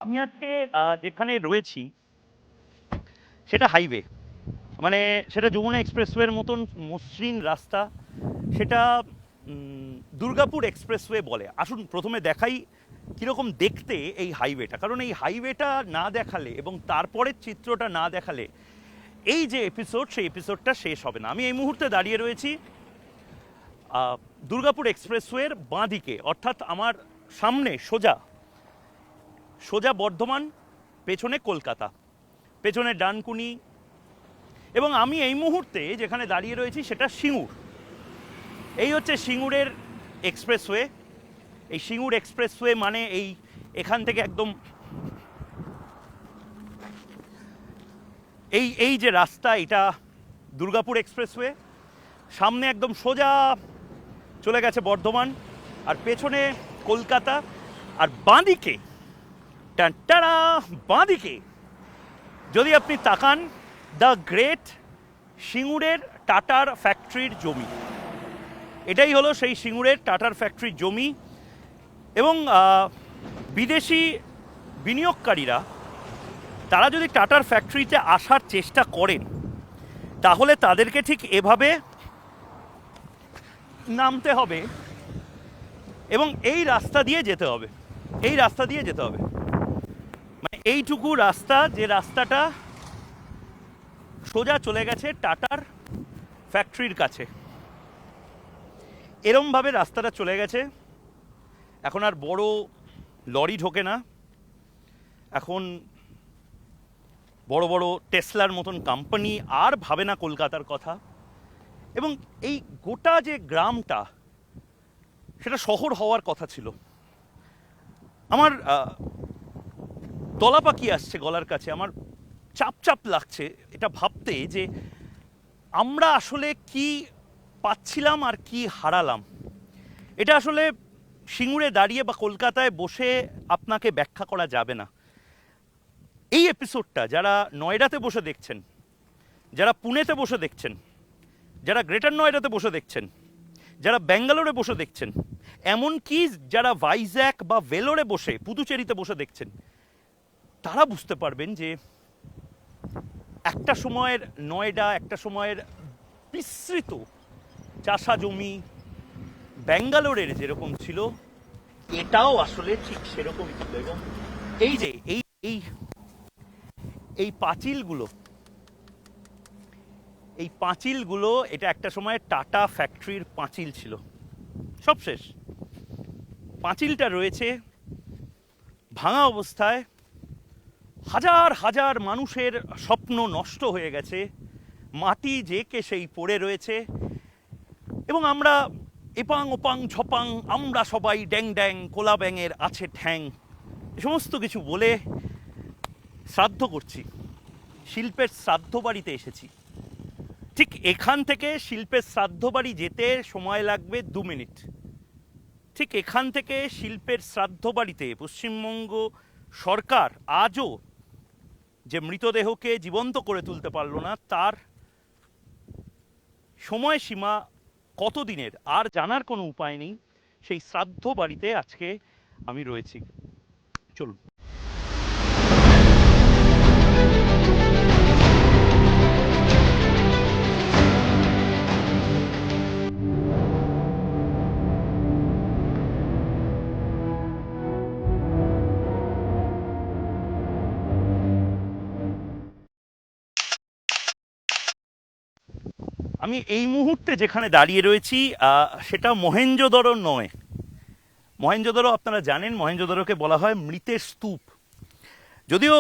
আমি আজকে যেখানে রয়েছি সেটা হাইওয়ে, মানে সেটা যমুনা এক্সপ্রেসওয়ের মতন মসৃণ রাস্তা। সেটা দুর্গাপুর এক্সপ্রেসওয়ে বলে। আসুন প্রথমে দেখাই কীরকম দেখতে এই হাইওয়েটা, কারণ এই হাইওয়েটা না দেখালে এবং তারপরের চিত্রটা না দেখালে এই যে এপিসোড, সেই এপিসোডটা শেষ হবে না। আমি এই মুহূর্তে দাঁড়িয়ে রয়েছি দুর্গাপুর এক্সপ্রেসওয়ের বাঁ দিকে, অর্থাৎ আমার সামনে সোজা সোজা বর্ধমান, পেছনে কলকাতা, পেছনে ডানকুনি। এবং আমি এই মুহূর্তে যেখানে দাঁড়িয়ে রয়েছি সেটা সিঙ্গুর। এই হচ্ছে সিঙ্গুরের এক্সপ্রেসওয়ে। এই সিঙ্গুর এক্সপ্রেসওয়ে মানে এখান থেকে একদম এই যে রাস্তা, এটা দুর্গাপুর এক্সপ্রেসওয়ে। সামনে একদম সোজা চলে গেছে বর্ধমান, আর পেছনে কলকাতা। আর বাঁদিকে টাটা বাঁদিকে যদি আপনি তাকান, দ্য গ্রেট সিঙ্গুরের টাটার ফ্যাক্টরির জমি। এটাই হলো সেই সিঙ্গুরের টাটার ফ্যাক্টরির জমি। এবং বিদেশি বিনিয়োগকারীরা তারা যদি টাটার ফ্যাক্টরিতে আসার চেষ্টা করেন, তাহলে তাদেরকে ঠিক এভাবে নামতে হবে এবং এই রাস্তা দিয়ে যেতে হবে। এই রাস্তা দিয়ে যেতে হবে, মানে এইটুকু রাস্তা, যে রাস্তাটা সোজা চলে গেছে টাটার ফ্যাক্টরির কাছে। এরমভাবে রাস্তাটা চলে গেছে। এখন আর বড় লরি ঢোকে না, এখন বড় বড় টেসলার মতন কোম্পানি আর ভাবে না কলকাতার কথা। এবং এই গোটা যে গ্রামটা, সেটা শহর হওয়ার কথা ছিল। আমার দলা পাকি আসছে গলার কাছে, আমার চাপ চাপ লাগছে এটা ভাবতে যে আমরা আসলে কি পাচ্ছিলাম আর কি হারালাম। এটা আসলে সিঙ্গুরে দাঁড়িয়ে বা কলকাতায় বসে আপনাকে ব্যাখ্যা করা যাবে না। এই এপিসোডটা যারা নয়ডাতে বসে দেখছেন, যারা পুনেতে বসে দেখছেন, যারা গ্রেটার নয়ডাতে বসে দেখছেন, যারা ব্যাঙ্গালোরে বসে দেখছেন, এমনকি যারা ভাইজ্যাক বা ভেলোরে বসে, পুদুচেরিতে বসে দেখছেন, তারা বুঝতে পারবেন যে একটা সময়ের নয়ডা, একটা সময়ের বিস্তৃত চাষা জমি ব্যাঙ্গালোরের যেরকম ছিল, এটাও আসলে ঠিক সেরকমই ছিল। এবং এই যে এই এই এই পাঁচিলগুলো, এই পাঁচিলগুলো, এটা একটা সময় টাটা ফ্যাক্টরির পাঁচিল ছিল। সব শেষ, পাঁচিলটা রয়েছে ভাঙা অবস্থায়। হাজার হাজার মানুষের স্বপ্ন নষ্ট হয়ে গেছে, মাটি জেকে সেই পড়ে রয়েছে। এবং আমরা এপাং ওপাং ঝপাং, আমরা সবাই ড্যাং ড্যাং, কোলা ব্যাঙের আছে ঠ্যাং, এ সমস্ত কিছু বলে শ্রাদ্ধ করছি। শিল্পের শ্রাদ্ধ বাড়িতে এসেছি। ঠিক এখান থেকে শিল্পের শ্রাদ্ধ বাড়ি যেতে সময় লাগবে 2 মিনিট। ঠিক এখান থেকে শিল্পের শ্রাদ্ধ বাড়িতে পশ্চিমবঙ্গ সরকার আজও যে মৃতদেহকে জীবন্ত করে তুলতে পারল না, তার সময়সীমা কতদিনের আর জানার কোনো উপায় নেই। সেই শ্রাদ্ধ বাড়িতে আজকে আমি রয়েছি। চলুন। আমি এই মুহূর্তে যেখানে দাঁড়িয়ে রয়েছি সেটা মহেঞ্জোদড়ো নয়। মহেঞ্জোদড়ো আপনারা জানেন, মহেঞ্জোদড়োকে বলা হয় মৃতের স্তূপ। যদিও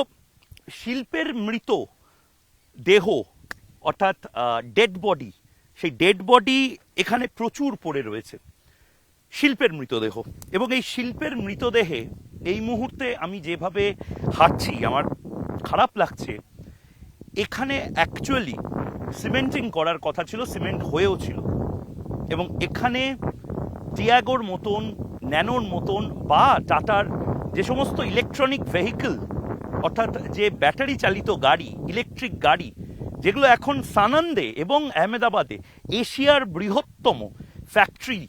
শিল্পের মৃত দেহ, অর্থাৎ ডেড বডি, সেই ডেড বডি এখানে প্রচুর পড়ে রয়েছে, শিল্পের মৃতদেহ। এবং এই শিল্পের মৃতদেহে এই মুহূর্তে আমি যেভাবে হাঁটছি, আমার খারাপ লাগছে। এখানে অ্যাকচুয়ালি সিমেন্টিং করার কথা ছিল, সিমেন্ট হয়েও ছিল। এবং এখানে টিয়াগোর মতন, ন্যানোর মতন বা টাটার যে সমস্ত ইলেকট্রনিক ভেহিকল, অর্থাৎ যে ব্যাটারি চালিত গাড়ি, ইলেকট্রিক গাড়ি, যেগুলো এখন সানন্দে এবং আহমেদাবাদে এশিয়ার বৃহত্তম ফ্যাক্টরি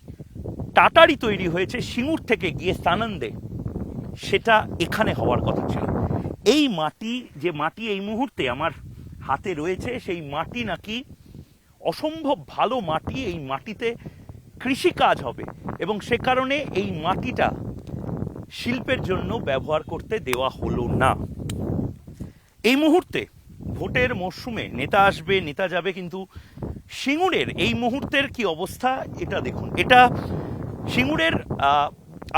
টাটারই তৈরি হয়েছে, সিঙ্গুর থেকে গিয়ে সানন্দে। সেটা এখানে হওয়ার কথা ছিল। এই মাটি, যে মাটি এই মুহূর্তে আমার হাতে রয়েছে, সেই মাটি নাকি অসম্ভব ভালো মাটি। এই মাটিতে কৃষিকাজ হবে এবং সে কারণে এই মাটিটা শিল্পের জন্য ব্যবহার করতে দেওয়া হলো না। এই মুহূর্তে ভোটের মরশুমে নেতা আসবে, নেতা যাবে, কিন্তু সিঙ্গুরের এই মুহূর্তের কি অবস্থা এটা দেখুন। এটা সিঙ্গুরের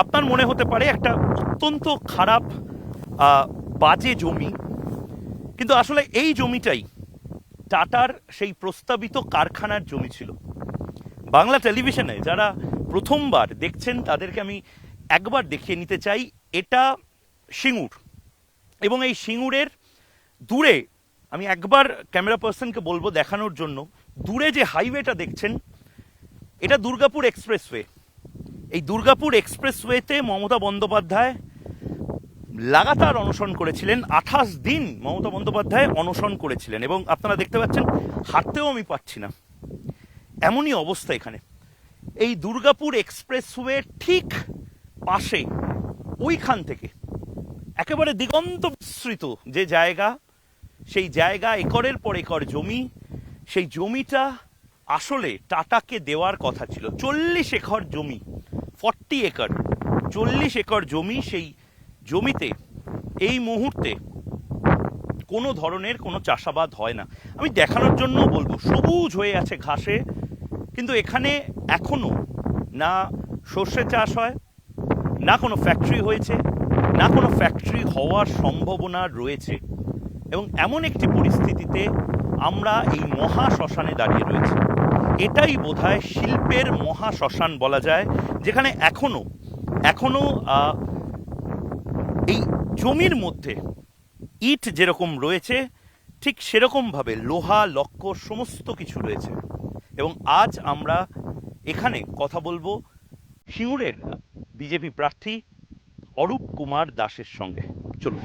আপনার মনে হতে পারে একটা অত্যন্ত খারাপ বাজে জমি, কিন্তু আসলে এই জমিটাই টাটার সেই প্রস্তাবিত কারখানার জমি ছিল। বাংলা টেলিভিশনে যারা প্রথমবার দেখছেন তাদেরকে আমি একবার দেখিয়ে নিতে চাই, এটা সিঙ্গুর, এবং এই সিঙ্গুরের দূরে আমি একবার ক্যামেরা পার্সনকে বলবো দেখানোর জন্য, দূরে যে হাইওয়েটা দেখছেন এটা দুর্গাপুর এক্সপ্রেসওয়ে। এই দুর্গাপুর এক্সপ্রেসওয়েতে মমতা বন্দ্যোপাধ্যায় লাগাতার অনশন করেছিলেন, 28 দিন মমতা বন্দ্যোপাধ্যায় অনশন করেছিলেন, এবং আপনারা দেখতে পাচ্ছেন হাঁটতেও আমি পাচ্ছি না, এমনই অবস্থা এখানে। এই দুর্গাপুর এক্সপ্রেসওয়ে ঠিক পাশে, ওইখান থেকে একেবারে দিগন্ত বিস্তৃত যে জায়গা, সেই জায়গা একরের পর একর জমি। সেই জমিটা আসলে টাটাকে দেওয়ার কথা ছিল। 40 একর জমি, 40 একর, 40 একর জমি। সেই জমিতে এই মুহূর্তে কোনো ধরনের কোনো চাষাবাদ হয় না। আমি দেখানোর জন্য বলবো, সবুজ হয়ে আছে ঘাসে, কিন্তু এখানে এখনো না সর্ষে চাষ হয়, না কোনো ফ্যাক্টরি হয়েছে, না কোনো ফ্যাক্টরি হওয়ার সম্ভাবনা রয়েছে। এবং এমন একটি পরিস্থিতিতে আমরা এই মহা শ্মশানে দাঁড়িয়ে রয়েছি। এটাই বোধহয় শিল্পের মহা শ্মশান বলা যায়, যেখানে এখনো এই জমির মধ্যে ইট যেরকম রয়েছে ঠিক সেরকমভাবে লোহা লক্কর সমস্ত কিছু রয়েছে। এবং আজ আমরা এখানে কথা বলবো সিঙ্গুরের বিজেপি প্রার্থী অরূপ কুমার দাসের সঙ্গে। চলুন।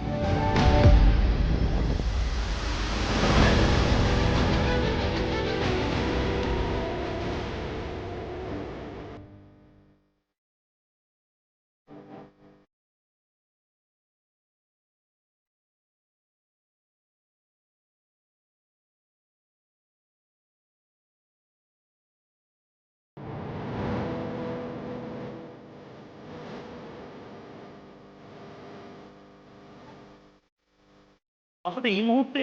আসলে এই মুহূর্তে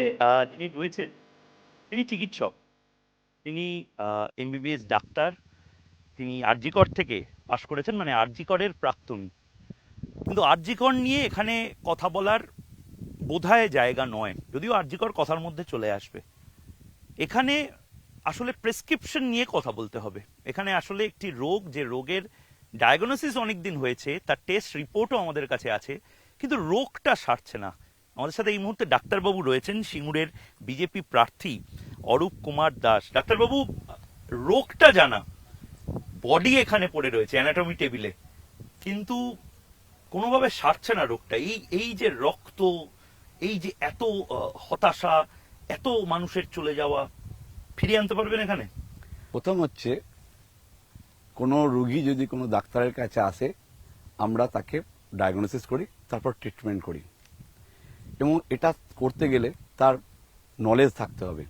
যিনি রয়েছেন তিনি চিকিৎসক, তিনি এমবিবিএস ডাক্তার, তিনি আরজিকর থেকে পাশ করেছেন, মানে আরজিকরের প্রাক্তনী। কিন্তু আরজিকর নিয়ে এখানে কথা বলার বোধহয় জায়গা নয়, যদিও আরজিকর কথার মধ্যে চলে আসবে। এখানে আসলে প্রেসক্রিপশন নিয়ে কথা বলতে হবে। এখানে আসলে একটি রোগ, যে রোগের ডায়াগনোসিস অনেক দিন হয়েছে, তার টেস্ট রিপোর্টও আমাদের কাছে আছে, কিন্তু রোগটা সারছে না। আমাদের সাথে এই মুহূর্তে ডাক্তারবাবু রয়েছেন, সিঙ্গুরের বিজেপি প্রার্থী অরূপ কুমার দাস। ডাক্তারবাবু, রোগটা জানা, বডি এখানে পড়ে রয়েছে অ্যানাটমি টেবিলে, কিন্তু কোনোভাবে সারছে না রোগটা। এই যে রক্ত, এই যে এত হতাশা, এত মানুষের চলে যাওয়া, ফিরিয়ে আনতে পারবেন এখানে? প্রথম হচ্ছে, কোনো রোগী যদি কোনো ডাক্তারের কাছে আসে, আমরা তাকে ডায়াগনোসিস করি, তারপর ট্রিটমেন্ট করি, এবং এটা করতে গেলে তার নলেজ থাকতে হবে।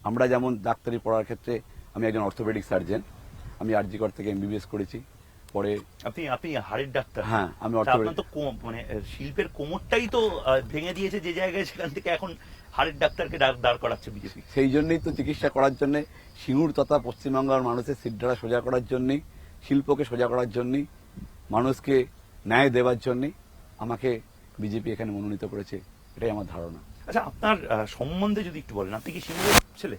আমরা যেমন ডাক্তারি পড়ার ক্ষেত্রে, আমি একজন অর্থোপেডিক সার্জন, আমি আরজিকর থেকে এমবিবিএস করেছি। পরে আপনি হাড়ের ডাক্তার? হ্যাঁ, আমি আপনার তো মানে শিল্পের কোমরটাই তো ভেঙে দিয়েছে যে জায়গায়, সেখান থেকে এখন হাড়ের ডাক্তারকে দাঁড় করাচ্ছে বিজেপি। সেই জন্যই তো চিকিৎসা করার জন্য, সিঙ্গুর তথা পশ্চিমবাংলার মানুষের সিদ্ধারা সোজা করার জন্যই, শিল্পকে সোজা করার জন্যই, মানুষকে ন্যায় দেওয়ার জন্যই আমাকে বিজেপি এখানে মনোনীত করেছে, এটাই আমার ধারণা। আচ্ছা, আপনার সম্বন্ধে যদি একটু বলেন, আপনি কি সিঙ্গুরের ছেলে?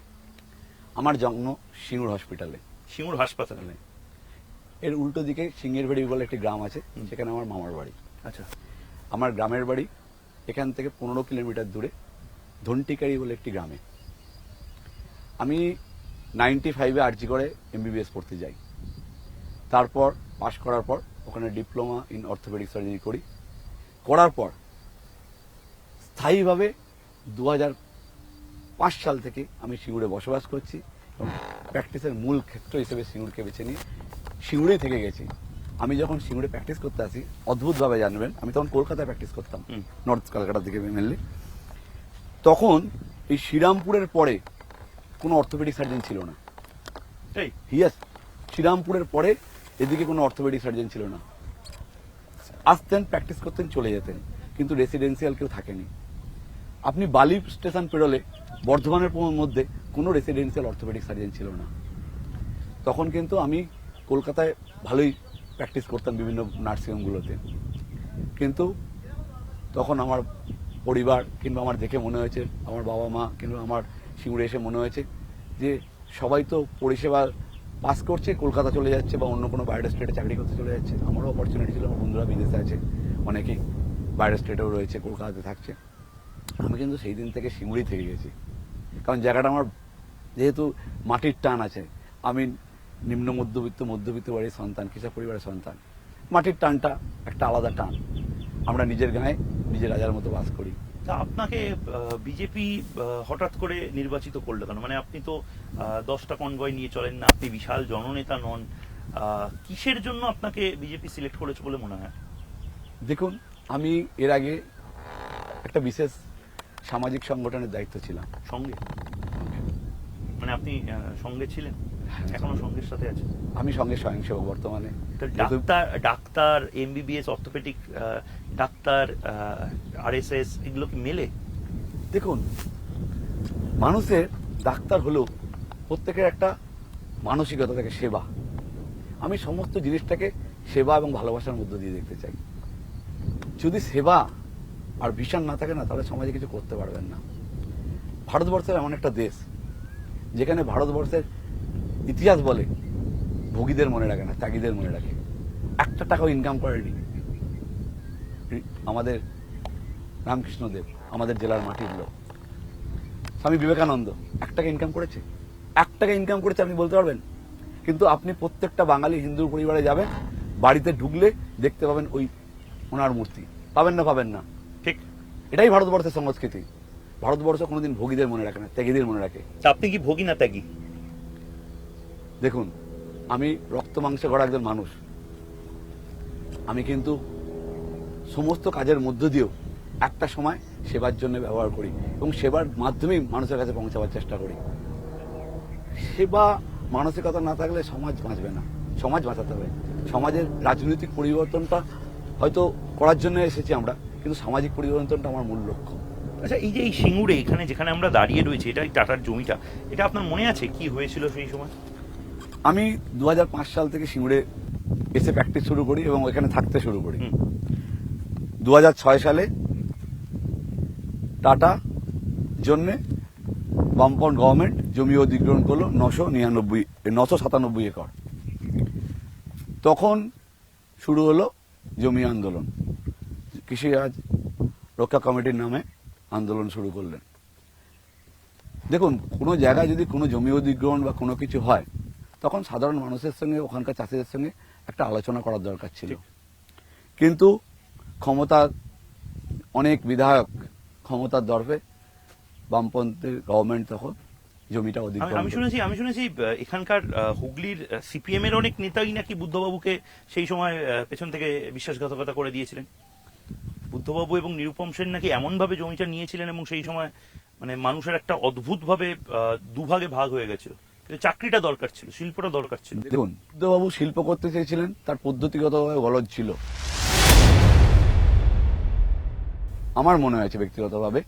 আমার জন্ম সিঙ্গুর হসপিটালে। সিঙ্গুর হাসপাতালে? এর উল্টো দিকে সিঙ্গের বাড়ি বলে একটি গ্রাম আছে, সেখানে আমার মামার বাড়ি। আচ্ছা। আমার গ্রামের বাড়ি এখান থেকে 15 কিলোমিটার দূরে ধন্টিকারি বলে একটি গ্রামে। আমি 95-এ আরজি করে এমবিবিএস পড়তে যাই। তারপর পাশ করার পর ওখানে ডিপ্লোমা ইন অর্থোপেডিক সার্জারি করি। করার পর স্থায়ীভাবে 2005 সাল থেকে আমি সিঙ্গুরে বসবাস করছি, এবং প্র্যাকটিসের মূল ক্ষেত্র হিসেবে সিঙ্গুরকে বেছে নিয়ে সিঙ্গুরেই থেকে গেছি। আমি যখন সিঙ্গুরে প্র্যাকটিস করতে আসি, অদ্ভুতভাবে জানবেন, আমি তখন কলকাতায় প্র্যাকটিস করতাম, নর্থ কলকাতা থেকে মেনলি। তখন এই শ্রীরামপুরের পরে কোনো অর্থোপেডিক সার্জন ছিল না। ইয়েস, শ্রীরামপুরের পরে এদিকে কোনো অর্থোপেডিক সার্জন ছিল না। আসতেন, প্র্যাকটিস করতেন, চলে যেতেন, কিন্তু রেসিডেন্সিয়াল কেউ থাকেনি। আপনি বালি স্টেশন পেরোলে বর্ধমানের মধ্যে কোনো রেসিডেন্সিয়াল অর্থোপেডিক সার্জন ছিল না। তখন কিন্তু আমি কলকাতায় ভালোই প্র্যাকটিস করতাম বিভিন্ন নার্সিংহোমগুলোতে, কিন্তু তখন আমার পরিবার কিংবা আমার দেখে মনে হয়েছে, আমার বাবা মা কিংবা আমার সিঙ্গুরে এসে মনে হয়েছে যে সবাই তো পরিষেবা পাস করছে, কলকাতা চলে যাচ্ছে বা অন্য কোনো বাইরের স্টেটে চাকরি করতে চলে যাচ্ছে। আমারও অপরচুনিটি ছিল, আমার বন্ধুরা বিদেশে আছে, অনেকেই বাইরের স্টেটেও রয়েছে, কলকাতাতে থাকছে। আমি কিন্তু সেই দিন থেকে সিঙ্গুরি থেকে গেছি, কারণ জায়গাটা আমার যেহেতু মাটির টান আছে। আমি নিম্ন মধ্যবিত্ত বাড়ির সন্তান, কৃষক পরিবারের সন্তান। মাটির টানটা একটা আলাদা টান। আমরা নিজের গায়ে নিজের রাজার মতো বাস করি। তা আপনাকে বিজেপি হঠাৎ করে নির্বাচিত করলো কেন? মানে আপনি তো 10টা কনভয় নিয়ে চলেন না, আপনি বিশাল জননেতা নন। কিসের জন্য আপনাকে বিজেপি সিলেক্ট করেছে বলে মনে হয়? দেখুন, আমি এর আগে একটা বিশেষ সামাজিক সংগঠনের দায়িত্ব ছিলাম। সঙ্গে মানে আপনি সঙ্গে ছিলেন, এখনো সঙ্গের সাথে আছেন? আমি সঙ্গে স্বয়ংসেবক বর্তমানে। Doctor, MBBS, orthopaedic doctor, RSS, এগুলো কি মেলে? দেখুন, মানুষের ডাক্তার হলেও প্রত্যেকের একটা মানসিকতা থাকে, সেবা। আমি সমস্ত জিনিসটাকে সেবা এবং ভালোবাসার মধ্য দিয়ে দেখতে চাই। যদি সেবা আর ভিশন না থাকে না, তাহলে সমাজে কিছু করতে পারবেন না। ভারতবর্ষের এমন একটা দেশ যেখানে ভারতবর্ষের ইতিহাস বলে ভোগীদের মনে রাখে না, ত্যাগীদের মনে রাখে। একটা টাকাও ইনকাম করেনি আমাদের রামকৃষ্ণদেব, আমাদের জেলার মাটির লোক। স্বামী বিবেকানন্দ 1 টাকা ইনকাম করেছে? 1 টাকা ইনকাম করেছে আপনি বলতে পারবেন? কিন্তু আপনি প্রত্যেকটা বাঙালি হিন্দু পরিবারে যাবেন, বাড়িতে ঢুকলে দেখতে পাবেন ওই ওনার মূর্তি। পাবেন না? পাবেন না। ঠিক, এটাই ভারতবর্ষের সংস্কৃতি। ভারতবর্ষ কোনোদিন ভোগীদের মনে রাখে না, ত্যাগীদের মনে রাখে। আপনি কি ভোগী না ত্যাগী? দেখুন, আমি রক্ত মাংসে গড়া একজন মানুষ। আমি কিন্তু সমস্ত কাজের মধ্য দিয়েও একটা সময় সেবার জন্য ব্যবহার করি এবং সেবার মাধ্যমেই মানুষের কাছে পৌঁছাবার চেষ্টা করি। সেবা মানসিকতা না থাকলে সমাজ বাঁচবে না। সমাজ বাঁচাতে হবে। সমাজের রাজনৈতিক পরিবর্তনটা হয়তো করার জন্য এসেছি আমরা, কিন্তু সামাজিক পরিবর্তনটা আমার মূল লক্ষ্য। আচ্ছা, এই যে এই সিঙ্গুরে এখানে যেখানে আমরা দাঁড়িয়ে রয়েছি, এটা টাটার জমিটা, এটা আপনার মনে আছে কি হয়েছিল সেই সময়? আমি 2005 সাল থেকে সিঙ্গুরে এসে প্র্যাকটিস শুরু করি এবং ওখানে থাকতে শুরু করি। 2006 সালে টাটা জন্যে বামপন্থ গভর্নমেন্ট জমি অধিগ্রহণ করলো 997 একর। তখন শুরু হলো জমি আন্দোলন। কৃষিরাজ রক্ষা কমিটির নামে আন্দোলন শুরু করলেন। দেখুন, কোনো জায়গায় যদি কোনো জমি অধিগ্রহণ বা কোনো কিছু হয়, তখন সাধারণ মানুষের সঙ্গে, ওখানকার চাষিদের সঙ্গে একটা আলোচনা করার দরকার ছিল। কিন্তু ক্ষমতার অনেক বিধায়ক ক্ষমতার দর্পে বামপন্থী গভর্নমেন্ট তখন জমিটা অধিগ্রহণ। আমি শুনেছি এখানকার হুগলির সিপিএম এর অনেক নেতাই নাকি বুদ্ধবাবুকে সেই সময় পেছন থেকে বিশ্বাসঘাতকতা করে দিয়েছিলেন। বুদ্ধবাবু এবং নিরুপম সেন নাকি এমন ভাবে জমিটা নিয়েছিলেন এবং সেই সময় মানে মানুষের একটা অদ্ভুত ভাবে দুভাগে ভাগ হয়ে গেছিল। কিন্তু চাকরিটা দরকার ছিল, শিল্পটা দরকার ছিল। দেখুন, বুদ্ধবাবু শিল্প করতে চেয়েছিলেন, তার পদ্ধতিগতভাবে গলদ ছিল আমার মনে হয়েছে ব্যক্তিগতভাবে,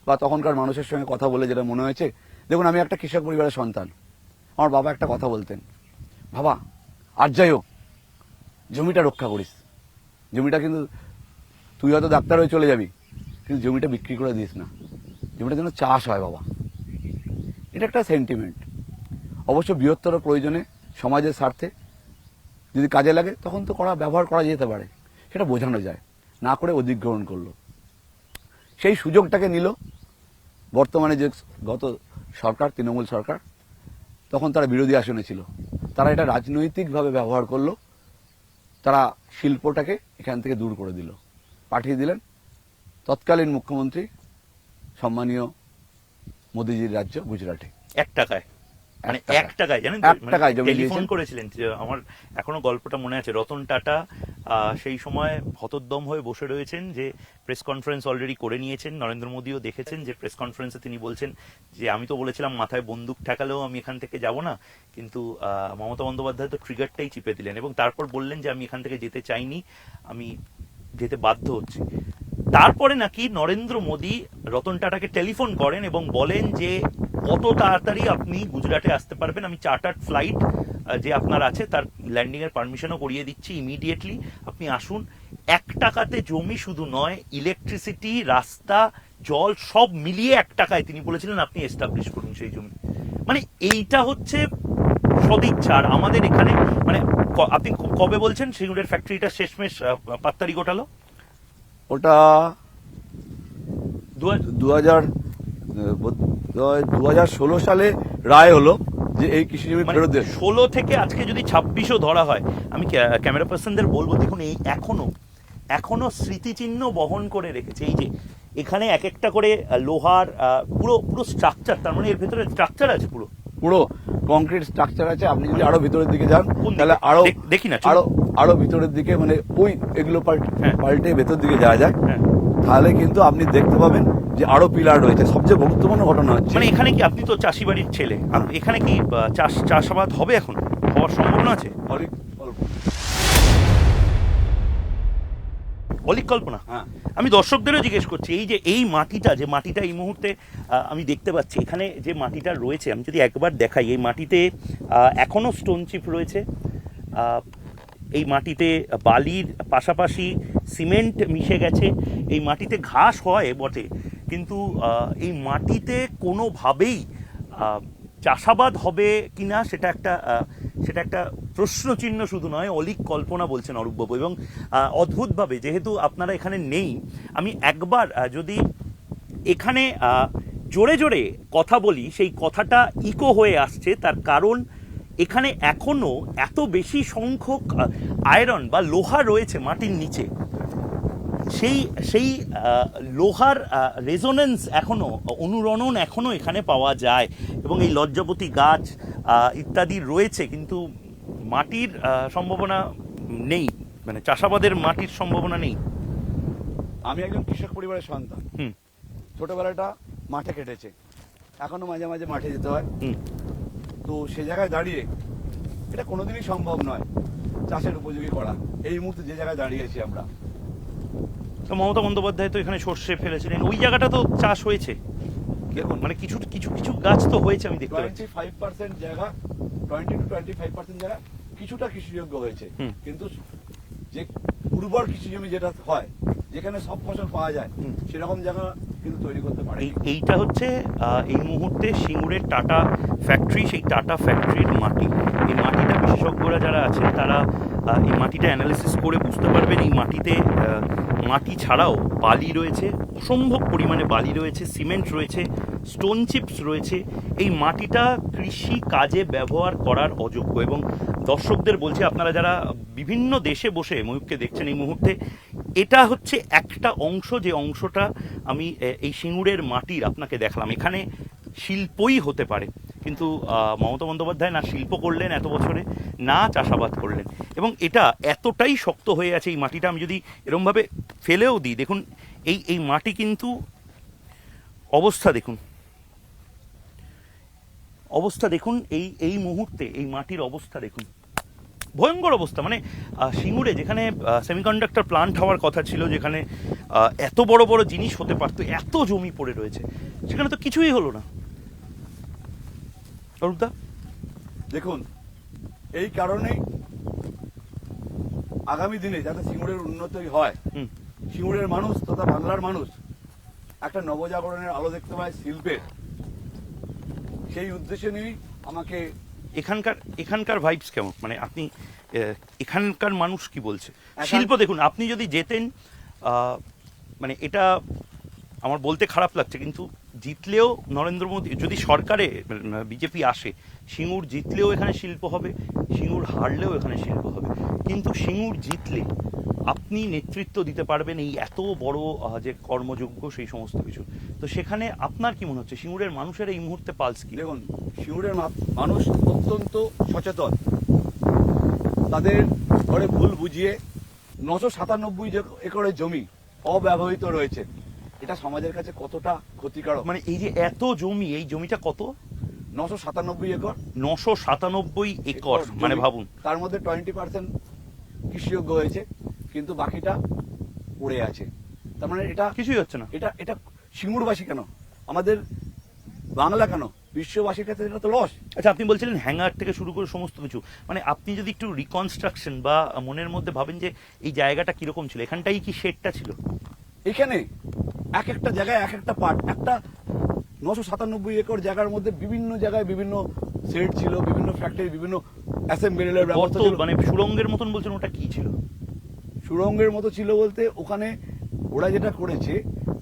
বা তখনকার মানুষের সঙ্গে কথা বলে যেটা মনে হয়েছে। দেখুন, আমি একটা কৃষক পরিবারের সন্তান। আমার বাবা একটা কথা বলতেন, বাবা আর যাই হোক জমিটা রক্ষা করিস। জমিটা কিন্তু তুই হয়তো ডাক্তার হয়ে চলে যাবি, কিন্তু জমিটা বিক্রি করে দিস না। জমিটা যেন চাষ হয় বাবা। এটা একটা সেন্টিমেন্ট। অবশ্য বৃহত্তর প্রয়োজনে, সমাজের স্বার্থে যদি কাজে লাগে তখন তো ব্যবহার করা যেতে পারে, সেটা বোঝানো যায়। না করে অধিগ্রহণ করলো, সেই সুযোগটাকে নিল বর্তমানে যে গত সরকার, তৃণমূল সরকার, তখন তারা বিরোধী আসনে ছিল। তারা এটা রাজনৈতিকভাবে ব্যবহার করলো। তারা শিল্পটাকে এখান থেকে দূর করে দিল, পাঠিয়ে দিলেন তৎকালীন মুখ্যমন্ত্রী সম্মানীয় মোদিজির রাজ্য গুজরাটে। 1 টাকায় মানে 1 টাকায়, জানেন 1 টাকায় জমি টেলিফোন দিয়েছেন। করেছিলেন যে আমার এখনো গল্পটা মনে আছে, রতন টাটা সেই সময় হতোদ্যম হয়ে বসে রয়েছেন, যে প্রেস কনফারেন্স অলরেডি করে নিয়েছেন, নরেন্দ্র মোদীও দেখেছেন যে প্রেস কনফারেন্সে তিনি বলছেন যে আমি তো বলেছিলাম মাথায় বন্দুক ঠেকালেও আমি এখান থেকে যাব না, কিন্তু মমতা বন্দ্যোপাধ্যায় তো ট্রিগারটাই চিপে দিলেন এবং তারপর বললেন যে আমি এখান থেকে যেতে চাইনি, আমি যেতে বাধ্য হচ্ছি। তারপরে নাকি নরেন্দ্র মোদী রতন টাটাকে টেলিফোন করেন এবং বলেন যে কত তাড়াতাড়ি আপনি গুজরাটে আসতে পারবেন, আমি চার্টার্ড ফ্লাইট যে আপনার আছে তার ল্যান্ডিং এর পারমিশনও করিয়ে দিচ্ছি, ইমিডিয়েটলি আপনি আসুন। 1 টাকাতে জমি শুধু নয়, ইলেকট্রিসিটি, রাস্তা, জল সব মিলিয়ে 1 টাকায় তিনি বলেছিলেন আপনি এস্টাবলিশ করুন সেই জমি। মানে এইটা হচ্ছে সদিচ্ছা। আর আমাদের এখানে মানে আপনি কবে বলছেন সিঙ্গুরের ফ্যাক্টরিটা শেষমেশ পাত্তারি গোটালো? ওটা 2016 সালে রায় হলো যে এই কৃষি জমি মানে ফেরত দেন। 16 থেকে আজকে যদি 26ও ধরা হয়, আমি ক্যামেরা পার্সনদের বলবো দেখুন এই এখনো স্মৃতিচিহ্ন বহন করে রেখেছে। এই যে এখানে এক একটা করে লোহার পুরো পুরো স্ট্রাকচার, তার মানে এর ভেতরে স্ট্রাকচার আছে, পুরো কংক্রিট স্ট্রাকচার আছে। আপনি যদি আরো ভিতরের দিকে যান কোন দিকে? তাহলে আরো দেখি না, আরো ভিতরের দিকে, মানে ওই এগুলো হ্যাঁ। পাল্টে ভেতর দিকে যাওয়া যায়, হ্যাঁ। তাহলে কিন্তু আপনি দেখতে পাবেন যে আরো পিলার রয়েছে। সবচেয়ে গুরুত্বপূর্ণ ঘটনা হচ্ছে মানে এখানে কি, আপনি তো চাষি বাড়ির ছেলে, এখানে কি চাষাবাদ হবে, এখন হওয়ার সম্ভাবনা আছে? অলিক অল্প। অলিক কল্পনা। হ্যাঁ। আমি দর্শকদেরও জিজ্ঞেস করছি, এই যে এই মাটিটা, যে মাটিটা এই মুহূর্তে আমি দেখতে পাচ্ছি এখানে যে মাটিটা রয়েছে, আমি যদি একবার দেখাই, এই মাটিতে এখনো স্টোন চিপ রয়েছে, এই মাটিতে বালির পাশাপাশি সিমেন্ট মিশে গেছে, এই মাটিতে ঘাস হয় বটে, কিন্তু এই মাটিতে কোনোভাবেই চাষাবাদ হবে কিনা সেটা একটা প্রশ্নচিহ্ন শুধু নয়, অলিক কল্পনা বলছেন অরূপবাবু। এবং অদ্ভুতভাবে, যেহেতু আপনারা এখানে নেই, আমি একবার যদি এখানে জোরে জোরে কথা বলি, সেই কথাটা ইকো হয়ে আসছে, তার কারণ এখানে এখনো এত বেশি সংখ্যক আয়রন বা লোহা রয়েছে মাটির নিচে, সেই লোহার রেজোনেন্স এখনো, অনুরণন এখনো এখানে পাওয়া যায়, এবং এই লজ্জাপতি গাছ ইত্যাদি রয়েছে, কিন্তু মাটির সম্ভাবনা নেই, মানে চাষাবাদের মাটির সম্ভাবনা নেই। আমি একজন কৃষক পরিবারের সন্তান। ছোটবেলাটা মাঠে কেটেছে, এখনো মাঝে মাঝে মাঠে যেতে হয়। তো সে জায়গায় দাঁড়িয়ে এটা কোনোদিনই সম্ভব নয় চাষের উপযোগী করা। এই মুহূর্তে যে জায়গায় দাঁড়িয়েছি আমরা, তো মমতা বন্দ্যোপাধ্যায় তো এখানে সর্ষে ফেলেছিলেন, ওই জায়গাটা তো চাষ হয়েছে, দেখুন মানে কিছু কিছু কিছু গাছ তো হয়েছে, আমি দেখতে পাচ্ছি। 25% জায়গা, 20 to 25% জায়গা কিছুটা কৃষিযোগ্য হয়েছে, কিন্তু যে উর্বর কৃষি জমি যেটা হয়, যেখানে সব ফসল পাওয়া যায়, সেরকম জায়গা কিন্তু তৈরি করতে পারে। এইটা হচ্ছে এই মুহূর্তে সিঙ্গুরের টাটা ফ্যাক্টরি, সেই টাটা ফ্যাক্টরির মাটি। এই মাটিটা বিশেষজ্ঞরা যারা আছেন তারা এই মাটিটা অ্যানালিসিস করে বুঝতে পারবেন, এই মাটিতে মাটি ছাড়াও বালি রয়েছে, অসম্ভব পরিমাণে বালি রয়েছে, সিমেন্ট রয়েছে, স্টোন চিপস রয়েছে। এই মাটিটা কৃষি কাজে ব্যবহার করার অযোগ্য। এবং দর্শকদের বলছি, আপনারা যারা বিভিন্ন দেশে বসে ময়ূককে দেখছেন এই মুহূর্তে, এটা হচ্ছে একটা অংশ, যে অংশটা আমি এই সিঙ্গুরের মাটির আপনাকে দেখালাম। এখানে শিল্পই হতে পারে, কিন্তু মমতা বন্দ্যোপাধ্যায় না শিল্প করলেন এত বছরে, না চাষাবাদ করলেন, এবং এটা এতটাই শক্ত হয়ে আছে এই মাটিটা। আমি যদি এরমভাবে ফেলেও দিই, দেখুন এই মাটি কিন্তু অবস্থা দেখুন, এই মুহূর্তে এই মাটির অবস্থা দেখুন, ভয়ঙ্কর অবস্থা। মানে সিঙ্গুরে যেখানে সেমিকন্ডাক্টর প্লান্ট হওয়ার কথা ছিল, যেখানে এত বড় বড় জিনিস হতে পারতো, এত জমি পড়ে রয়েছে, সেখানে তো কিছুই হলো না। অরূপদা, দেখুন এই কারণেই আগামী দিনে যাতে সিঙ্গুরের উন্নতি হয়, সিঙ্গুরের মানুষ তথা বাংলার মানুষ একটা নবজাগরণের আলো দেখতে পায় শিল্পের, সেই উদ্দেশ্যে নিয়েই আমাকে এখানকার ভাইবস কেমন, মানে আপনি এখানকার মানুষ কি বলছে? শিল্প দেখুন, আপনি যদি যেতেন, মানে এটা আমার বলতে খারাপ লাগছে, কিন্তু জিতলেও নরেন্দ্র মোদী, যদি সরকারে বিজেপি আসে, সিঙ্গুর জিতলেও এখানে শিল্প হবে, সিঙ্গুর হারলেও এখানে শিল্প হবে। কিন্তু সিঙ্গুর জিতলে আপনি নেতৃত্ব দিতে পারবেন এই এত বড় যে কর্মযোগ্য সেই সমস্ত কিছু। তো সেখানে আপনার কি মনে হচ্ছে সিঙ্গুরের মানুষের এই মুহূর্তে পালস কি? দেখুন, সিঙ্গুরের মানুষ অত্যন্ত সচেতন। তাদের ঘরে ভুল বুঝিয়ে 997 একরের জমি অব্যবহৃত রয়েছে। এটা সমাজের কাছে কতটা ক্ষতিকারক। মানে এই যে এত জমি, এই জমিটা কত? 997 একর। 997 একর, মানে জমি। ভাবুন। তার মধ্যে 20% কৃষিযোগ্য হয়েছে, কিন্তু বাকিটা পড়ে আছে। তার মানে এটা কিছুই হচ্ছে না। এটা এটা সিঙ্গুরবাসী কেন, আমাদের বাংলা কেন, বিশ্ববাসীর কাছে এটা তো লস। আচ্ছা, আপনি বলছিলেন হ্যাঙ্গার থেকে শুরু করে সমস্ত কিছু, মানে আপনি যদি একটু রিকনস্ট্রাকশন বা মনের মধ্যে ভাবেন যে এই জায়গাটা কিরকম ছিল, এখানটাই কি শেডটা ছিল? এখানে এক একটা জায়গায় এক একটা পার্ট, একটা 997 একর জায়গার মধ্যে বিভিন্ন জায়গায় বিভিন্ন সেট ছিল, বিভিন্ন ফ্যাক্টরি, বিভিন্ন অ্যাসেম্বলির ব্যবস্থা ছিল। মানে সুড়ঙ্গের মতন বলছেন, ওটা কি ছিল? সুড়ঙ্গের মতো ছিল বলতে ওখানে ওরা যেটা করেছে,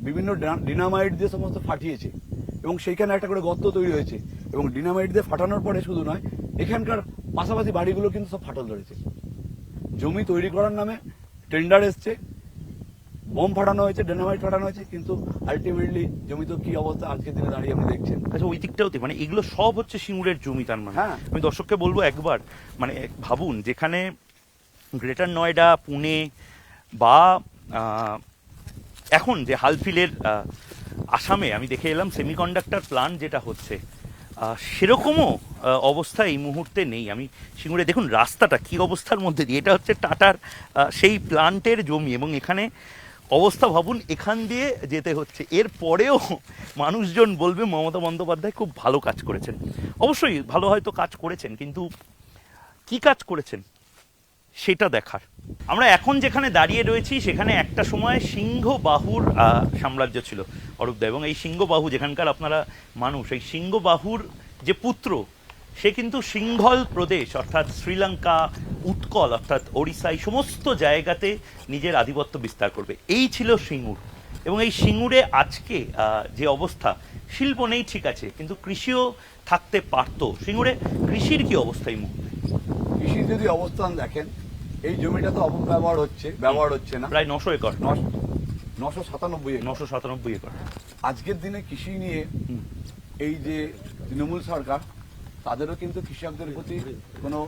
বিভিন্ন ডিনামাইট দিয়ে সমস্ত ফাটিয়েছে এবং সেইখানে একটা করে গর্ত তৈরি হয়েছে, এবং ডিনামাইট দিয়ে ফাটানোর পরে শুধু নয়, এখানকার পাশাপাশি বাড়িগুলো কিন্তু সব ফাটল ধরেছে। জমি তৈরি করার নামে টেন্ডার এসছে, বোম ফাটানো হয়েছে, ডিনামাইট ফাটানো হয়েছে, কিন্তু আলটিমেটলি জমি তো কি অবস্থা আজকের দিনে দাঁড়িয়ে আপনি দেখছেন। আচ্ছা, ওই দিকটাও মানে এগুলো সব হচ্ছে সিঙ্গুরের জমি তার মানে? হ্যাঁ। আমি দর্শককে বলবো একবার, মানে ভাবুন, যেখানে গ্রেটার নয়ডা, পুনে বা এখন যে হালফিলের আসামে আমি দেখে এলাম সেমিকন্ডাক্টর প্লান্ট যেটা হচ্ছে, সেরকমও অবস্থা এই মুহূর্তে নেই। আমি সিঙ্গুরে দেখুন রাস্তাটা কি অবস্থার মধ্যে দিয়ে, এটা হচ্ছে টাটার সেই প্লান্টের জমি, এবং এখানে অবস্থা ভাবুন, এখান দিয়ে যেতে হচ্ছে। এর পরেও মানুষজন বলবে মমতা বন্দ্যোপাধ্যায় খুব ভালো কাজ করেছেন। অবশ্যই ভালো হয়তো কাজ করেছেন, কিন্তু কি কাজ করেছেন সেটা দেখার। আমরা এখন যেখানে দাঁড়িয়ে রয়েছি সেখানে একটা সময় সিংহবাহুর সাম্রাজ্য ছিল অরূপদা, এবং এই সিংহবাহু যেখানকার আপনারা মানুষ, এই সিংহবাহুর যে পুত্র, সে কিন্তু সিংহল প্রদেশ অর্থাৎ শ্রীলঙ্কা, উৎকল অর্থাৎ ওড়িশা, এই সমস্ত জায়গাতে নিজের আধিপত্য বিস্তার করবে। এই ছিল সিঙ্গুর, এবং এই সিঙ্গুরে আজকে যে অবস্থা, শিল্প নেই ঠিক আছে, কিন্তু কৃষিও থাকতে পারতো। সিঙ্গুরে কৃষির কি অবস্থা এই মুহূর্তে? কৃষির যদি অবস্থান দেখেন, এই জমিটা তো অপব্যবহার হচ্ছে, ব্যবহার হচ্ছে না। প্রায় 900 একর, 997 একর। 997 একর। আজকের দিনে কৃষি নিয়ে এই যে তৃণমূল সরকার, তাদেরও কিন্তু কৃষকদের প্রতি কোনো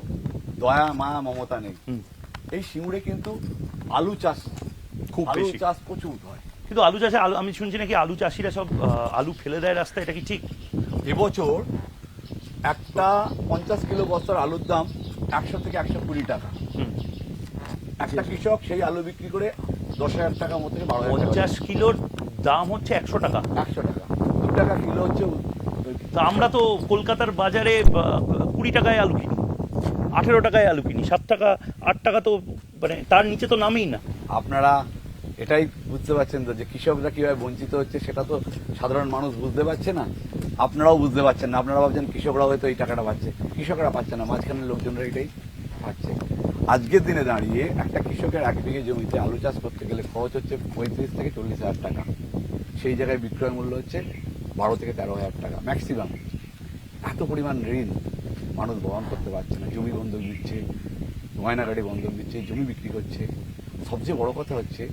দয়া মায়া মমতা নেই। এই সিঙ্গুরে কিন্তু আলু চাষ খুব আলু বেশি। চাষ প্রচুর হয়। কিন্তু আলু চাষে আমি শুনছি নাকি আলু চাষিরা সব আলু ফেলে দেয় রাস্তায়, এটা কি ঠিক? এবছর একটা 50 কিলো বস্তার আলুর দাম 100 থেকে 120 টাকা। একটা কৃষক সেই আলু বিক্রি করে 10,000 টাকা মতো 12,000 টাকা। 50 কিলোর দাম হচ্ছে 100 টাকা। 100 টাকা, 2 টাকা কিলো হচ্ছে। তা আমরা তো কলকাতার বাজারে 20 টাকায় আলু কিনি, 18 টাকায় আলু কিনি, 7 টাকা 8 টাকা, তো মানে তার নিচে তো নামেই না। আপনারা এটাই বুঝতে পারছেন তো যে কৃষকরা কিভাবে বঞ্চিত হচ্ছে, সেটা তো সাধারণ মানুষ বুঝতে পারছে না, আপনারাও বুঝতে পারছেন না। আপনারা ভাবছেন কৃষকরা হয়তো এই টাকাটা পাচ্ছে, কৃষকরা পাচ্ছে না, মাঝখানের লোকজনরা এটাই পাচ্ছে। আজকের দিনে দাঁড়িয়ে একটা কৃষকের 1 বিঘে জমিতে আলু চাষ করতে গেলে খরচ হচ্ছে 35 থেকে 40,000 টাকা। সেই জায়গায় বিক্রয় মূল্য হচ্ছে 12 থেকে 13,000 টাকা ম্যাক্সিমাম। এত পরিমাণ ঋণ মানুষ বহন করতে পারছে না, জমি বন্ধক দিচ্ছে, গয়নাগাড়ি বন্ধক দিচ্ছে, জমি বিক্রি করছে। সবচেয়ে বড় কথা হচ্ছে,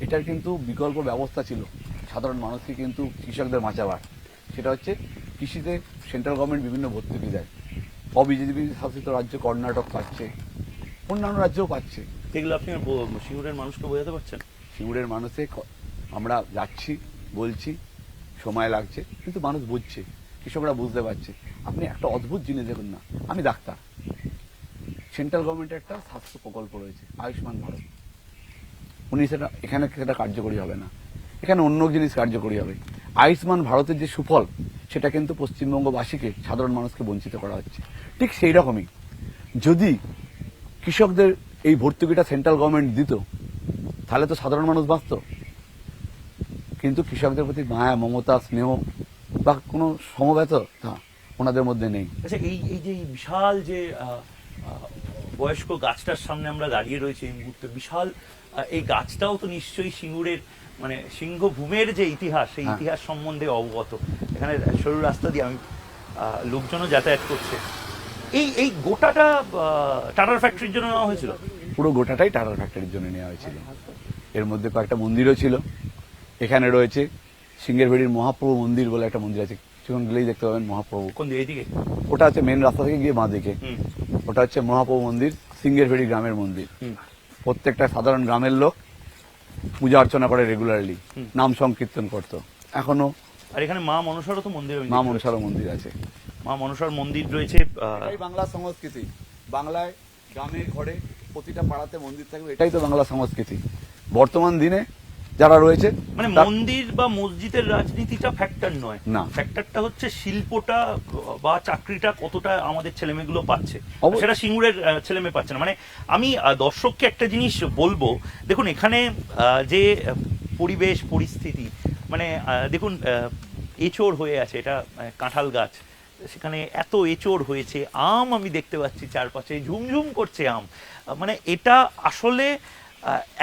এটার কিন্তু বিকল্প ব্যবস্থা ছিল সাধারণ মানুষকে কিন্তু কৃষকদের বাঁচাবার। সেটা হচ্ছে কৃষিতে সেন্ট্রাল গভর্নমেন্ট বিভিন্ন ভর্তুকি দেয়, অবিজেপি শাসিত রাজ্য কর্ণাটক পাচ্ছে, অন্যান্য রাজ্যও পাচ্ছে। এগুলো আপনি সিঙ্গুরের মানুষকে বোঝাতে পারছেন? সিঙ্গুরের মানুষে আমরা যাচ্ছি, বলছি, সময় লাগছে, কিন্তু মানুষ বুঝছে, কৃষকরা বুঝতে পারছে। আপনি একটা অদ্ভুত জিনিস দেখুন না, আমি ডাক্তার, সেন্ট্রাল গভর্নমেন্টের একটা স্বাস্থ্য প্রকল্প রয়েছে আয়ুষ্মান ভারত, উনি এখানে সেটা কার্যকরী হবে না, এখানে অন্য জিনিস কার্যকরী হবে। আয়ুষ্মান ভারতের যে সুফল, সেটা কিন্তু পশ্চিমবঙ্গবাসীকে, সাধারণ মানুষকে বঞ্চিত করা হচ্ছে। ঠিক সেই রকমই যদি কৃষকদের এই ভর্তুকিটা সেন্ট্রাল গভর্নমেন্ট দিত, তাহলে তো সাধারণ মানুষ বাঁচত। কিন্তু কৃষকদের প্রতি মায়া, মমতা, স্নেহ বা কোনো সমবেততা ওনাদের মধ্যে নেই। আচ্ছা, এই যে বিশাল যে বয়স্ক গাছটার সামনে আমরা দাঁড়িয়ে রয়েছি এই মুহূর্তে, বিশাল এই গাছটাও তো নিশ্চয়ই সিঙ্গুরের, মানে সিংহভূমের যে ইতিহাস, সেই ইতিহাস সম্বন্ধে অবগত। এখানে সরু রাস্তা দিয়ে আমি লোকজনও যাতায়াত করছে। এই গোটাটা টাটার ফ্যাক্টরির জন্য নেওয়া হয়েছিল? পুরো গোটাটাই টাটার ফ্যাক্টরির জন্য নেওয়া হয়েছিল। এর মধ্যে কয়েকটা মন্দিরও ছিল। এখানে রয়েছে সিঙ্গেরভেড়ির মহাপ্রভু মন্দির বলে একটা মন্দির আছে, কিছুক্ষণ গেলেই দেখতে পাবেন মহাপ্রভু। কোন দিকে? এইদিকে? ওটা হচ্ছে মেন রাস্তা থেকে গিয়ে বাঁ দিকে। ওটা হচ্ছে মহাপ্রভু মন্দির, সিঙ্গেরভেড়ি গ্রামের মন্দির। প্রত্যেকটা সাধারণ গ্রামের লোক পূজা অর্চনা করে রেগুলারলি, নাম সংকীর্তন করতো এখনো। আর এখানে মা মনসারও তো মন্দির, মা মনসারও মন্দির আছে। মা মনসার মন্দির রয়েছে। এটাই বাংলা সংস্কৃতি। বাংলায় গ্রামে ঘরে প্রতিটা পাড়াতে মন্দির থাকবে, এটাই তো বাংলা সংস্কৃতি। বর্তমান দিনে যারা রয়েছে মানে মন্দির বা মসজিদের রাজনীতিটা ফ্যাক্টর নয়, না, ফ্যাক্টরটা হচ্ছে শিল্পটা বা চাকরিটা কতটা আমাদের ছেলেমেয়েগুলো পাচ্ছে, সেটা সিঙ্গুরের ছেলেমেয়ে পাচ্ছে না। মানে আমি দর্শককে একটা জিনিস বলবো, দেখুন এখানে যে পরিবেশ পরিস্থিতি, মানে দেখুন এঁচোড় হয়ে আছে, এটা কাঁঠাল গাছ, সেখানে এত এঁচোড় হয়েছে, আম আমি দেখতে পাচ্ছি চারপাশে ঝুমঝুম করছে আম। মানে এটা আসলে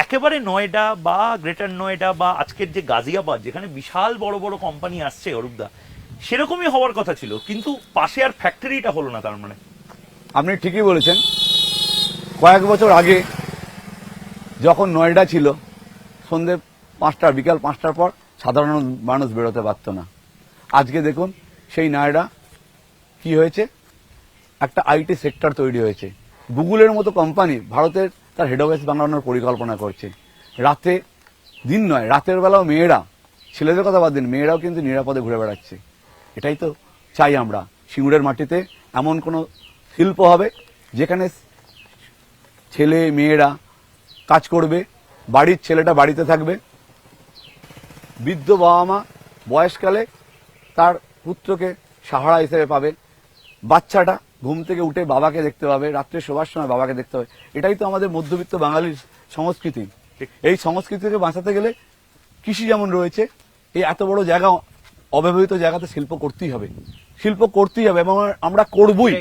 একেবারে নয়ডা বা গ্রেটার নয়ডা বা আজকের যে গাজিয়াবাদ, যেখানে বিশাল বড় বড় কোম্পানি আসছে অরূপদা, সেরকমই হওয়ার কথা ছিল, কিন্তু পাশে আর ফ্যাক্টরিটা হলো না। তার মানে আপনি ঠিকই বলেছেন। কয়েক বছর আগে যখন নয়ডা ছিল, সন্ধ্যে 5টা বিকাল 5টার পর সাধারণ মানুষ বেরোতে পারত না। আজকে দেখুন সেই নয়ডা কি হয়েছে, একটা আইটি সেক্টর তৈরি হয়েছে। গুগলের মতো কোম্পানি ভারতের তার হেড অফিস বানানোর পরিকল্পনা করছে। রাতে, দিন নয়, রাতের বেলাও মেয়েরা, ছেলেদের কথা বাদ দিন, মেয়েরাও কিন্তু নিরাপদে ঘুরে বেড়াচ্ছে। এটাই তো চাই আমরা। সিঙ্গুরের মাটিতে এমন কোনো শিল্প হবে যেখানে ছেলে মেয়েরা কাজ করবে, বাড়ির ছেলেটা বাড়িতে থাকবে, বৃদ্ধ বাবা মা বয়সকালে তার পুত্রকে সাহারা হিসেবে পাবে, বাচ্চাটা ঘুম থেকে উঠে বাবাকে দেখতে পাবে, রাত্রে শোবার সময় বাবাকে দেখতে হবে। এটাই তো আমাদের মধ্যবিত্ত বাঙালির সংস্কৃতি। এই সংস্কৃতিকে বাঁচাতে গেলে কৃষি যেমন রয়েছে, এই এত বড় জায়গা, অব্যবহৃত জায়গাতে শিল্প করতেই হবে, শিল্প করতেই হবে, এবং আমরা করবই।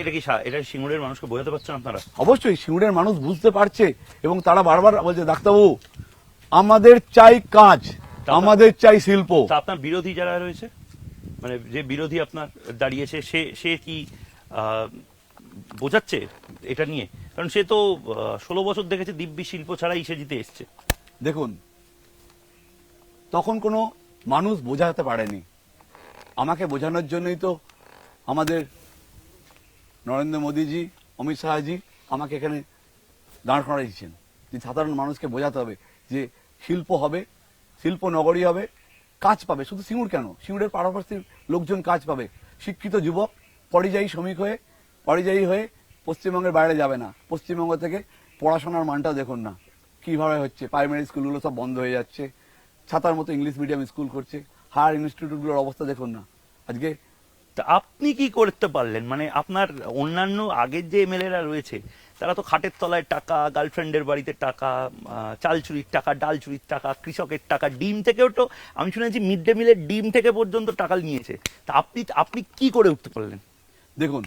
এটা সিঙ্গুরের মানুষকে বোঝাতে পারছেন আপনারা? অবশ্যই সিঙ্গুরের মানুষ বুঝতে পারছে, এবং তারা বারবার বলছে, ডাক্তারবাবু আমাদের চাই কাজ, আমাদের চাই শিল্প। আপনার বিরোধী যারা রয়েছে, মানে যে বিরোধী আপনার দাঁড়িয়েছে, সে কি বোঝাচ্ছে এটা নিয়ে? কারণ সে তো 16 বছর দেখেছে দিব্যি শিল্প ছাড়াই সে জিতে এসছে। দেখুন, তখন কোনো মানুষ বোঝাতে পারেনি। আমাকে বোঝানোর জন্যই তো আমাদের নরেন্দ্র মোদীজি, অমিত শাহজি আমাকে এখানে দাঁড় করাইছেন যে সাধারণ মানুষকে বোঝাতে হবে যে শিল্প হবে, শিল্প নগরী হবে, কাজ পাবে। শুধু সিঙ্গুর কেন, সিঙ্গুরের পাড়াপাড়ির লোকজন কাজ পাবে। শিক্ষিত যুবক পরিযায়ী শ্রমিক হয়ে, পরিযায়ী হয়ে পশ্চিমবঙ্গের বাইরে যাবে না। পশ্চিমবঙ্গ থেকে পড়াশোনার মানটাও দেখুন না কিভাবে হচ্ছে। প্রাইমারি স্কুলগুলো সব বন্ধ হয়ে যাচ্ছে, ছাতার মতো ইংলিশ মিডিয়াম স্কুল করছে। হায়ার ইনস্টিটিউটগুলোর অবস্থা দেখুন না আজকে। তা আপনি কি করতে পারলেন? মানে আপনার অন্যান্য আগের যে এমএলএরা রয়েছে, তারা তো খাটের তলায় টাকা, গার্লফ্রেন্ডের বাড়িতে টাকা, চাল চুরির টাকা, ডাল চুরির টাকা, কৃষকের টাকা, ডিম থেকেও তো আমি শুনেছি মিড ডে মিলের ডিম থেকে পর্যন্ত টাকা নিয়েছে। তা আপনি কি করে উঠতে পারলেন? দেখুন,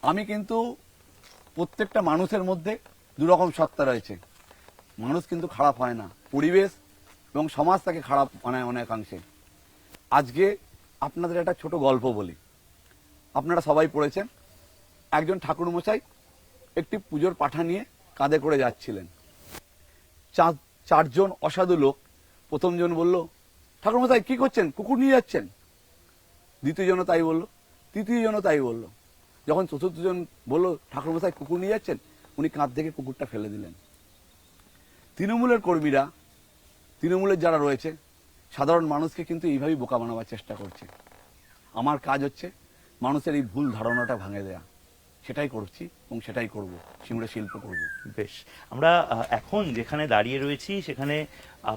আমি কিন্তু প্রত্যেকটা মানুষের মধ্যে দুরকম সত্তা রয়েছে। মানুষ কিন্তু খারাপ হয় না, পরিবেশ এবং সমাজ তাকে খারাপ বানায় অনেকাংশে। আজকে আপনাদের একটা ছোট গল্প বলি, আপনারা সবাই পড়েছেন। একজন ঠাকুরমশাই একটি পুজোর পাঠা নিয়ে কাঁধে করে যাচ্ছিলেন। চারজন অসাধু লোক, প্রথমজন বলল, ঠাকুরমশাই কি করছেন, কুকুর নিয়ে যাচ্ছেন? দ্বিতীয়জনও তাই বলল, তৃতীয়জনও তাই বলল। যখন চতুর্থজন বলল, ঠাকুরমশাই কুকুর নিয়ে যাচ্ছেন, উনি কাঁধ থেকে কুকুরটা ফেলে দিলেন। তৃণমূলের কর্মীরা, তৃণমূলের যারা রয়েছে, সাধারণ মানুষকে কিন্তু এইভাবেই বোকা বানাবার চেষ্টা করছে। আমার কাজ হচ্ছে মানুষের এই ভুল ধারণাটা ভাঙে দেয়া। সেটাই করছি এবং সেটাই করব, সিঙ্গুরে শিল্প করব। বেশ, আমরা এখন যেখানে দাঁড়িয়ে রয়েছি সেখানে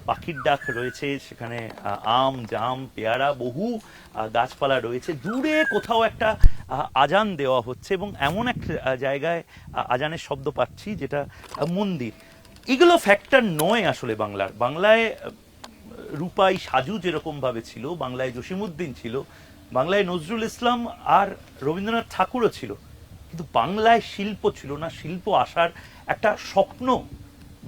পাখির ডাক রয়েছে, সেখানে আম, জাম, পেয়ারা, বহু গাছপালা রয়েছে। দূরে কোথাও একটা আজান দেওয়া হচ্ছে, এবং এমন এক জায়গায় আজানের শব্দ পাচ্ছি যেটা মন্দির। এগুলো ফ্যাক্টর নয় আসলে বাংলায় রূপাই সাজু যেরকম ভাবে ছিল, বাংলায় জসিমউদ্দিন ছিল, বাংলায় নজরুল ইসলাম আর রবীন্দ্রনাথ ঠাকুরও ছিল, কিন্তু বাংলায় শিল্প ছিল না। শিল্প আসার একটা স্বপ্ন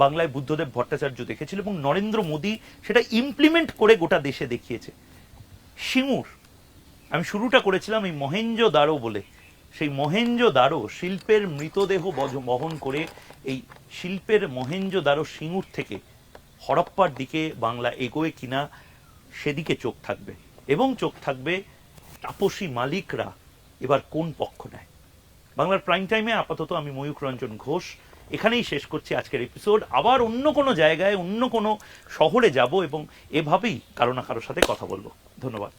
বাংলায় বুদ্ধদেব ভট্টাচার্য দেখেছিল, এবং নরেন্দ্র মোদী সেটা ইমপ্লিমেন্ট করে গোটা দেশে দেখিয়েছে। সিঙ্গুর, আমি শুরুটা করেছিলাম এই মহেঞ্জোদারো বলে, সেই মহেঞ্জোদারো শিল্পের মৃতদেহ বহন করে এই শিল্পের মহেঞ্জোদারো সিঙ্গুর থেকে হরপ্পার দিকে বাংলা এগোয় কিনা সেদিকে চোখ থাকবে, এবং চোখ থাকবে তাপসী মালিকরা এবার কোন পক্ষ নেয়। বাংলার প্রাইম টাইমে আপাতত আমি ময়ূখ রঞ্জন ঘোষ এখানেই শেষ করছি আজকের এপিসোড। আবার অন্য কোনো জায়গায় অন্য কোনো শহরে যাব এবং এভাবেই কারো না কারোর সাথে কথা বলবো। ধন্যবাদ।